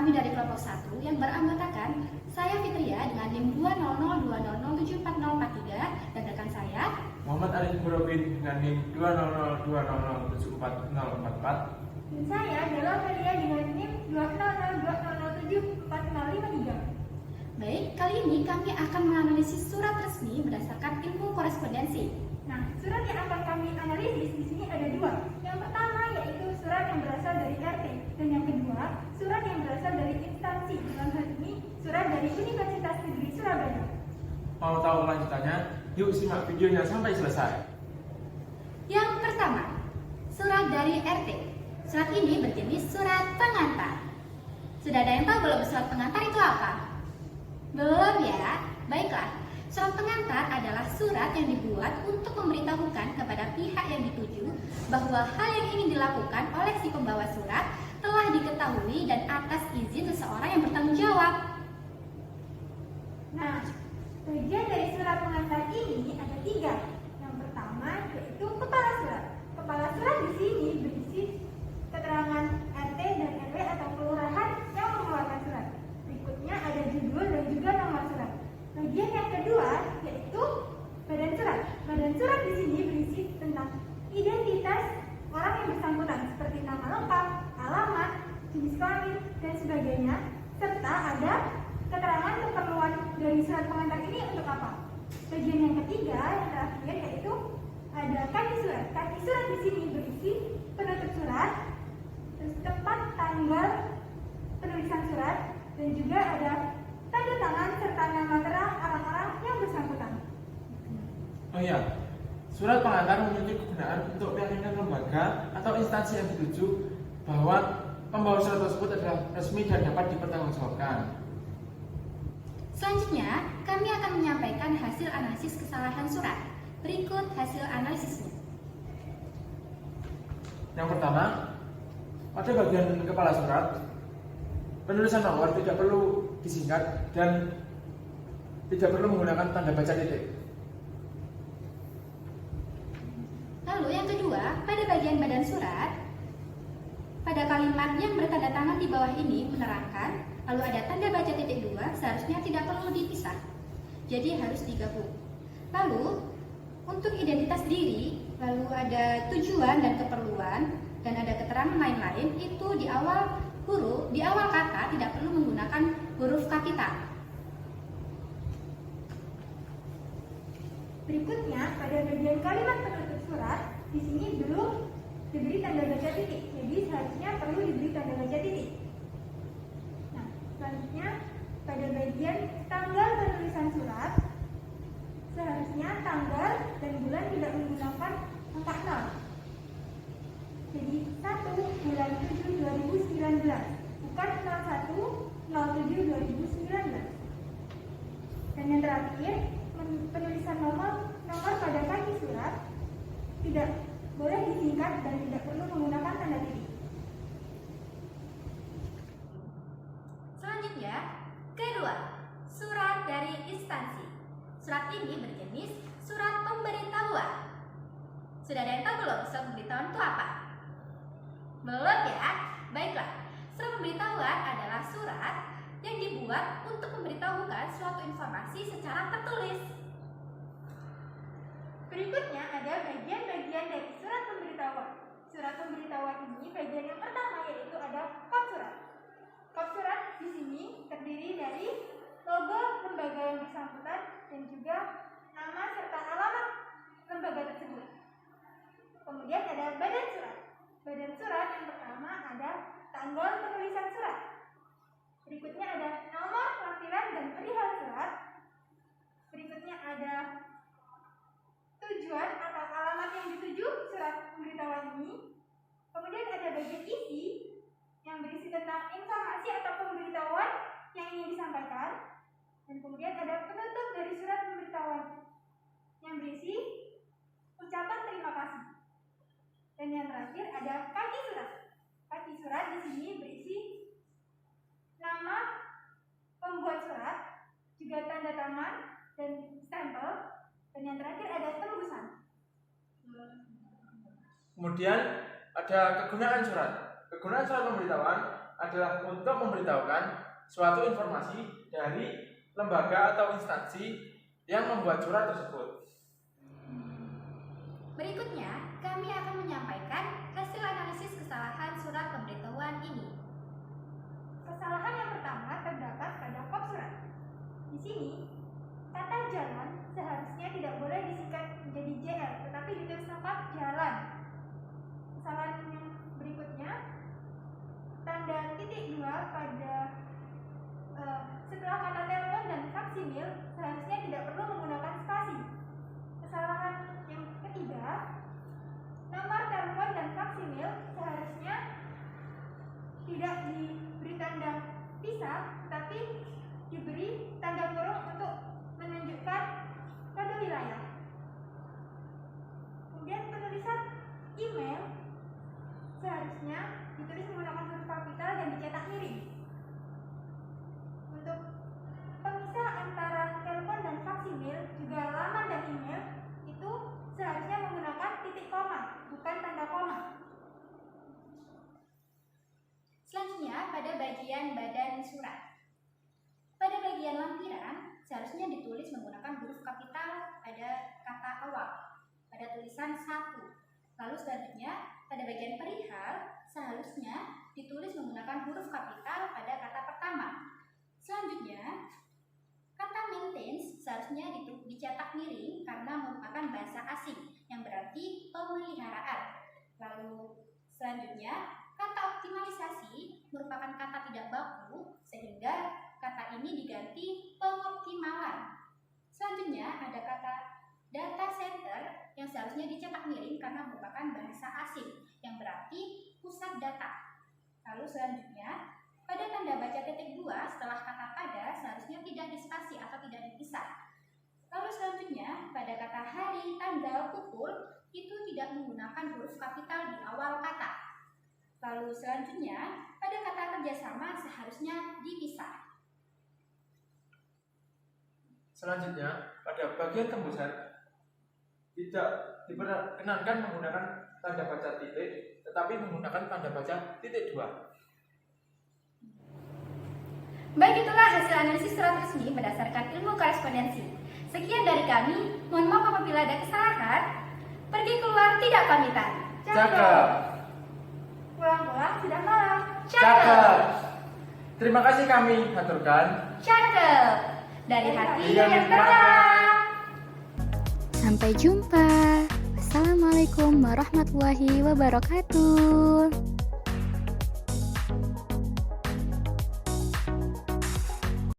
kami dari kelompok 1 yang beranggotakan saya Fitria dengan NIM 20020007443 dan rekan saya Muhammad Arif Murabin dengan NIM 20020074044. Dan saya Dela Felia dengan NIM 20020074053. Baik, kali ini kami akan menganalisis surat resmi berdasarkan ilmu korespondensi. Nah, surat yang akan kami analisis di sini ada dua. Yang pertama yaitu surat yang berasal dari RT, dan yang kedua surat yang berasal dari instansi. Dalam hal ini surat dari Universitas Negeri Surabaya. Mau tahu kelanjutannya? Yuk simak videonya sampai selesai. Yang pertama, surat dari RT. Surat ini berjenis surat pengantar. Sudah ada yang tahu belum surat pengantar itu apa? Belum ya? Baiklah, surat pengantar adalah surat yang dibuat untuk memberitahukan kepada pihak yang dituju bahwa hal yang ingin dilakukan oleh si pembawa surat telah diketahui dan atas izin seseorang yang bertanggung jawab. Nah, bagian dari surat pengantar ini ada tiga. Yang pertama yaitu kepala surat. Kepala surat di sini berisi keterangan RT dan RW atau kelurahan yang mengeluarkan surat. Berikutnya ada judul dan juga nomor surat. Bagian yang kedua yaitu badan surat. Badan surat di sini berisi tentang identitas orang yang bersangkutan seperti nama lengkap, alamat, jenis kelamin dan sebagainya, serta ada keterangan keperluan dari surat pengantar ini untuk apa. Bagian yang ketiga yang terakhir yaitu ada kaki surat. Kaki surat di sini berisi penutup surat, terus tempat tanggal penulisan surat, dan juga ada tanda tangan serta nama terang orang-orang yang bersangkutan. Oh iya, surat pengantar memiliki kegunaan untuk meyakinkan lembaga atau instansi yang dituju bahwa pembawa surat tersebut adalah resmi dan dapat dipertanggungjawabkan. Selanjutnya, kami akan menyampaikan hasil analisis kesalahan surat. Berikut hasil analisisnya. Yang pertama, pada bagian kepala surat, penulisan nomor tidak perlu disingkat dan tidak perlu menggunakan tanda baca titik. Lalu yang kedua, pada bagian badan surat, pada kalimat yang bertanda tangan di bawah ini menerangkan, lalu ada tanda baca titik 2, seharusnya tidak perlu dipisah, jadi harus digabung. Lalu, untuk identitas diri, lalu ada tujuan dan keperluan, dan ada keterangan lain-lain, itu di awal huruf, di awal kata tidak perlu menggunakan huruf kapital. Berikutnya pada bagian kalimat penutup surat di sini belum diberi tanda baca titik, jadi seharusnya perlu diberi tanda baca titik. Nah, selanjutnya pada bagian tanggal penulisan surat seharusnya tanggal dan bulan tidak menggunakan angka 0. Jadi 1 bulan 7 2019, bukan 01/07/2019. Dan yang terakhir, penulisan nomor pada kaki surat tidak boleh disingkat dan tidak perlu menggunakan tanda titik. Selanjutnya, kedua, surat dari instansi. Surat ini berjenis surat pemberitahuan. Sudah ada yang tahu belum surat pemberitahuan itu apa? Belum ya? Baiklah, surat pemberitahuan adalah surat yang dibuat untuk memberitahukan suatu informasi secara tertulis. Berikutnya ada bagian-bagian dari surat pemberitahuan. Surat pemberitahuan ini bagian yang pertama yaitu ada kop surat. Kop surat di sini terdiri dari logo lembaga yang bersangkutan dan juga nama serta alamat lembaga tersebut. Kemudian ada badan surat. Badan surat yang pertama ada tanggal penulisan surat. Berikutnya ada nomor lampiran dan perihal surat. Berikutnya ada tujuan atau alamat yang dituju surat pemberitahuan ini. Kemudian ada bagian isi yang berisi tentang informasi atau pemberitahuan yang ingin disampaikan. Dan kemudian ada penutup dari surat pemberitahuan yang berisi ucapan terima kasih. Dan yang terakhir ada kaki surat. Kaki surat di sini berisi nama pembuat surat, juga tanda tangan dan stempel. Dan yang terakhir ada tembusan. Kemudian ada kegunaan surat. Kegunaan surat pemberitahuan adalah untuk memberitahukan suatu informasi dari lembaga atau instansi yang membuat surat tersebut. Berikutnya, kami akan menyampaikan hasil analisis kesalahan surat pemberitahuan ini. Kesalahan yang pertama terdapat pada kop surat. Di sini, kata jalan seharusnya tidak boleh disingkat menjadi JL, tetapi ditulis lengkap jalan. Kesalahan yang berikutnya, tanda titik 2 pada setelah kata telepon dan faksimil seharusnya tidak perlu menggunakan spasi. Kesalahan yang ketiga, nomor telepon dan faksimil seharusnya tidak diberi tanda pisah, tapi diberi tanda kurung untuk menunjukkan kode wilayah. Kemudian penulisan email seharusnya ditulis menggunakan huruf kapital dan dicetak miring. Untuk pemisah antara telepon dan faksimil, juga laman dan email, itu seharusnya menggunakan titik koma, bukan tanda koma. Selanjutnya, pada bagian badan surat. Pada bagian lampiran, seharusnya ditulis menggunakan huruf kapital pada kata awal, pada tulisan 1. Lalu selanjutnya, pada bagian perihal, seharusnya ditulis menggunakan huruf kapital pada kata pertama. Selanjutnya, kata maintenance seharusnya dicetak miring karena merupakan bahasa asing yang berarti pemeliharaan. Lalu selanjutnya, kata optimalisasi merupakan kata tidak baku sehingga kata ini diganti pengoptimalan. Selanjutnya ada kata data center yang seharusnya dicetak miring karena merupakan bahasa asing yang berarti pusat data. Lalu selanjutnya pada tanda baca titik 2 setelah kata pada seharusnya tidak dispasi atau tidak dipisah. Lalu selanjutnya pada kata hari, tanggal, pukul itu tidak menggunakan huruf kapital di awal kata. Lalu selanjutnya pada kata kerjasama seharusnya dipisah. Selanjutnya, pada bagian tembusan tidak diperkenankan menggunakan tanda baca titik, tetapi menggunakan tanda baca titik 2. Baik, itulah hasil analisis surat resmi berdasarkan ilmu korespondensi. Sekian dari kami, mohon maaf apabila ada kesalahan. Pergi keluar tidak pamitan. Cakep. Pulang-pulang sudah malam. Cakep. Terima kasih kami haturkan. Cakep. Dari hati Yang yang terdalam. Sampai jumpa. Assalamualaikum warahmatullahi wabarakatuh.